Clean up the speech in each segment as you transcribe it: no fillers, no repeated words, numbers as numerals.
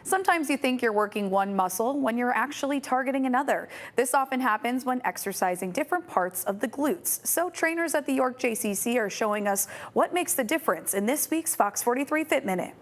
Sometimes you think you're working one muscle when you're actually targeting another. This often happens when exercising different parts of the glutes. So trainers at the York JCC are showing us what makes the difference in this week's FOX43 FitMinute.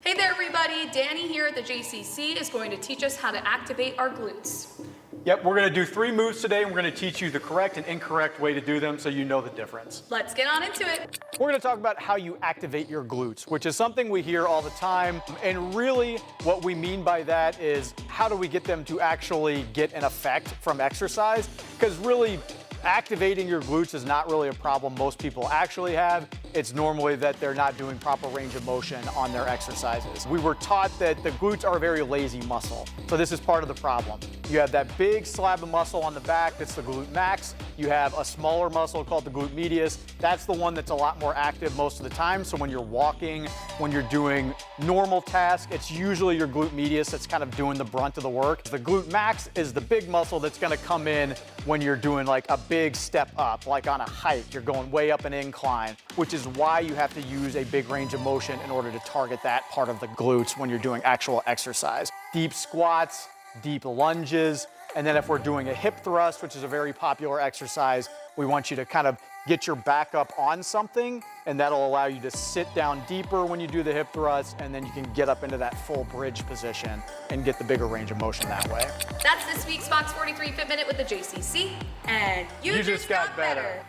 Hey there everybody, Danny here at the JCC is going to teach us how to activate our glutes. Yep, we're going to do 3 moves today, and we're going to teach you the correct and incorrect way to do them so you know the difference. Let's get on into it. We're going to talk about how you activate your glutes, which is something we hear all the time. And really what we mean by that is how do we get them to actually get an effect from exercise? Because really, activating your glutes is not really a problem most people actually have. It's normally that they're not doing proper range of motion on their exercises. We were taught that the glutes are a very lazy muscle. So this is part of the problem. You have that big slab of muscle on the back, that's the glute max. You have a smaller muscle called the glute medius. That's the one that's a lot more active most of the time. So when you're walking, when you're doing normal tasks, it's usually your glute medius that's kind of doing the brunt of the work. The glute max is the big muscle that's gonna come in when you're doing like a big step up, like on a hike, you're going way up an incline, which is why you have to use a big range of motion in order to target that part of the glutes when you're doing actual exercise. Deep squats, deep lunges, and then if we're doing a hip thrust, which is a very popular exercise, we want you to kind of get your back up on something, and that'll allow you to sit down deeper when you do the hip thrust, and then you can get up into that full bridge position and get the bigger range of motion that way. That's this week's FOX43 FitMinute with the JCC, and you just got better.